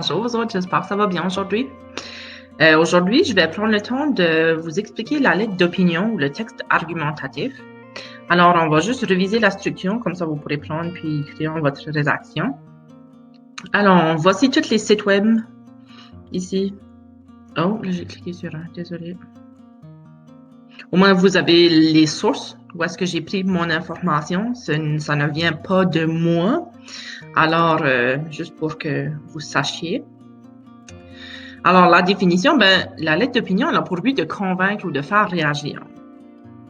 Bonjour vous autres, j'espère que ça va bien aujourd'hui. Aujourd'hui, je vais prendre le temps de vous expliquer la lettre d'opinion ou le texte argumentatif. Alors, on va juste réviser la structure, comme ça vous pourrez prendre puis écrire votre rédaction. Alors, voici tous les sites web ici. Oh, là j'ai cliqué sur un, désolé. Au moins, vous avez les sources, où est-ce que j'ai pris mon information. Ça ne vient pas de moi. Alors, juste pour que vous sachiez. Alors, la définition, la lettre d'opinion, elle a pour but de convaincre ou de faire réagir.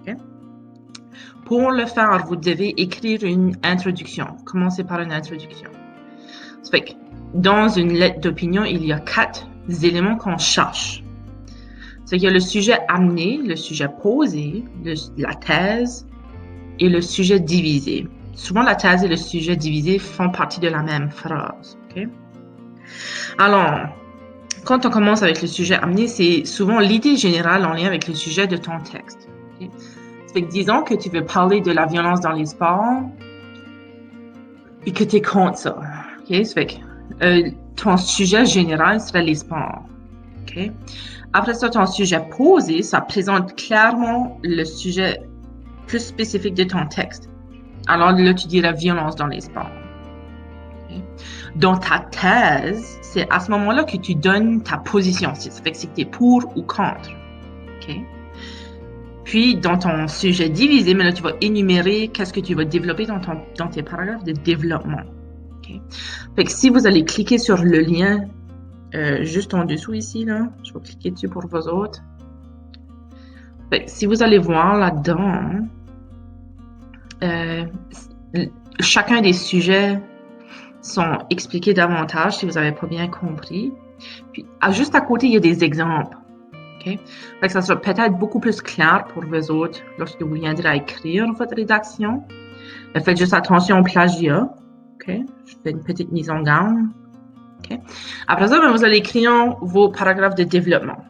Okay? Pour le faire, vous devez écrire une introduction. Commencez par une introduction. Ça fait que dans une lettre d'opinion, il y a 4 éléments qu'on cherche. C'est qu'il y a le sujet amené, le sujet posé, la thèse et le sujet divisé. Souvent, la thèse et le sujet divisé font partie de la même phrase. Okay? Alors, quand on commence avec le sujet amené, c'est souvent l'idée générale en lien avec le sujet de ton texte. Okay? Ça fait que disons que tu veux parler de la violence dans les sports et que tu es contre ça. Okay? Ça fait que ton sujet général serait les sports. Okay? Après ça, ton sujet posé, ça présente clairement le sujet plus spécifique de ton texte. Alors là, tu dirais violence dans les sports. Okay? Dans ta thèse, c'est à ce moment-là que tu donnes ta position. Ça fait que c'est que tu es pour ou contre. Okay? Puis, dans ton sujet divisé, mais là, tu vas énumérer qu'est-ce que tu vas développer dans tes paragraphes de développement. Okay? Fait que si vous allez cliquer sur le lien juste en dessous ici, là, je vais cliquer dessus pour vous autres. Fait que si vous allez voir là-dedans, chacun des sujets sont expliqués davantage si vous n'avez pas bien compris. Puis, juste à côté, il y a des exemples. Okay? Fait que ça sera peut-être beaucoup plus clair pour vous autres lorsque vous viendrez à écrire votre rédaction. Faites juste attention au plagiat. Okay? Je fais une petite mise en garde. Okay? Après ça, vous allez écrire vos paragraphes de développement.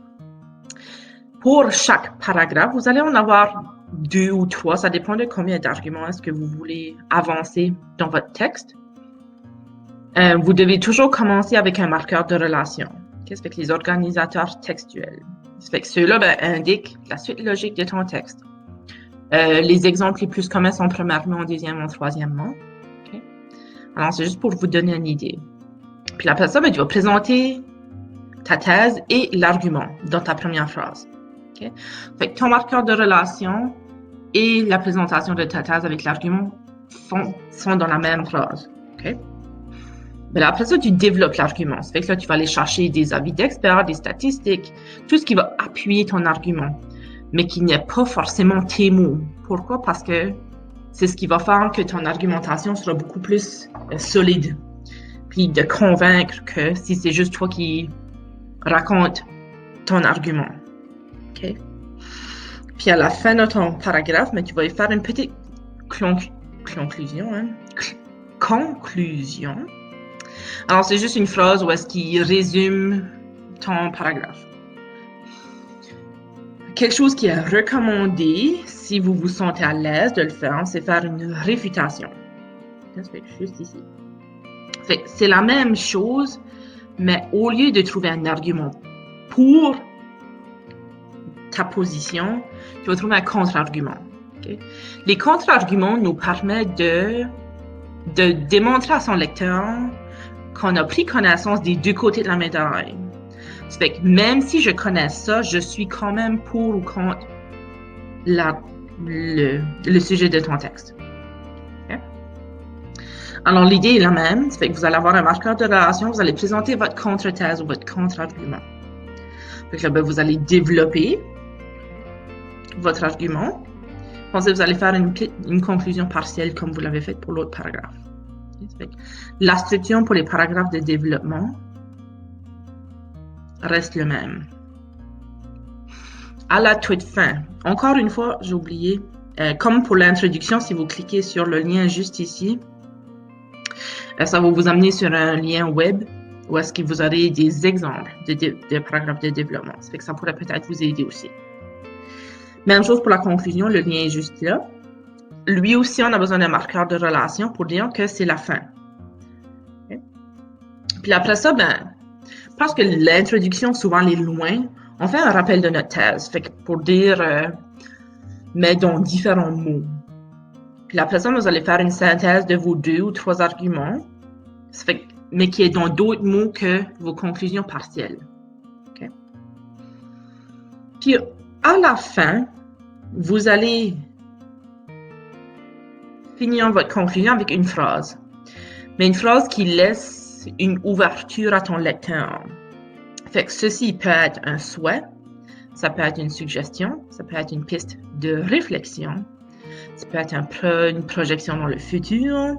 Pour chaque paragraphe, vous allez en avoir 2 ou 3. Ça dépend de combien d'arguments est-ce que vous voulez avancer dans votre texte. Vous devez toujours commencer avec un marqueur de relation. Okay? Ça fait que les organisateurs textuels. Ça fait que ceux-là indiquent la suite logique de ton texte. Les exemples les plus communs sont premièrement, deuxièmement, troisièmement. Okay? Alors, c'est juste pour vous donner une idée. Puis après ça, tu vas présenter ta thèse et l'argument dans ta première phrase. Okay? Fait que ton marqueur de relation et la présentation de ta thèse avec l'argument sont dans la même phrase. Okay? Mais là, après ça, tu développes l'argument. Ça fait que là, tu vas aller chercher des avis d'experts, des statistiques, tout ce qui va appuyer ton argument, mais qui n'est pas forcément tes mots. Pourquoi? Parce que c'est ce qui va faire que ton argumentation sera beaucoup plus solide. Puis de convaincre que si c'est juste toi qui raconte ton argument. Okay? Puis à la fin de ton paragraphe, tu vas y faire une petite conclusion. Hein? Conclusion. Alors, c'est juste une phrase où est-ce qu'il résume ton paragraphe. Quelque chose qui est recommandé, si vous vous sentez à l'aise de le faire, c'est faire une réfutation. Ça fait juste ici. C'est la même chose, mais au lieu de trouver un argument pour ta position, tu vas trouver un contre-argument. Okay? Les contre-arguments nous permettent de démontrer à son lecteur qu'on a pris connaissance des 2 côtés de la médaille. Ça fait que même si je connais ça, je suis quand même pour ou contre le sujet de ton texte. Okay? Alors, l'idée est la même. Ça fait que vous allez avoir un marqueur de relation, vous allez présenter votre contre-thèse ou votre contre-argument. Fait que là, vous allez développer votre argument. Pensez, vous allez faire une conclusion partielle comme vous l'avez fait pour l'autre paragraphe. La structure pour les paragraphes de développement reste le même. À la toute fin, encore une fois, j'ai oublié, comme pour l'introduction, si vous cliquez sur le lien juste ici, ça va vous amener sur un lien web où est-ce que vous aurez des exemples de paragraphes de développement. Ça fait que ça pourrait peut-être vous aider aussi. Même chose pour la conclusion, le lien est juste là. Lui aussi, on a besoin d'un marqueur de relation pour dire que c'est la fin. Okay? Puis après ça, Parce que l'introduction, souvent, elle est loin. On fait un rappel de notre thèse. Fait que pour dire, mais dans différents mots. Puis après ça, vous allez faire une synthèse de vos 2 ou 3 arguments. Ça fait, mais qui est dans d'autres mots que vos conclusions partielles. Okay? Puis, à la fin, vous allez finir votre conclusion avec une phrase. Mais une phrase qui laisse une ouverture à ton lecteur. Fait que ceci peut être un souhait, ça peut être une suggestion, ça peut être une piste de réflexion, ça peut être une projection dans le futur,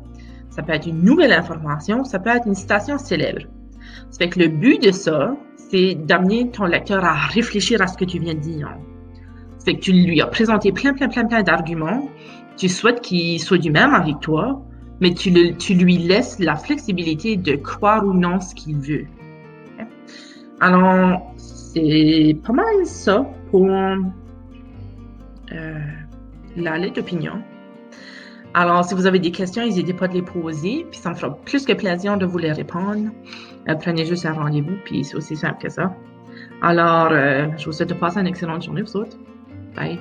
ça peut être une nouvelle information, ça peut être une citation célèbre. Ça fait que le but de ça, c'est d'amener ton lecteur à réfléchir à ce que tu viens de dire. Ça fait que tu lui as présenté plein d'arguments, tu souhaites qu'il soit du même avec toi, mais tu lui laisses la flexibilité de croire ou non ce qu'il veut. Okay? Alors, c'est pas mal ça pour la lettre d'opinion. Alors, si vous avez des questions, n'hésitez pas à les poser, puis ça me fera plus que plaisir de vous les répondre. Prenez juste un rendez-vous, puis c'est aussi simple que ça. Alors, je vous souhaite de passer une excellente journée, vous autres. Bye.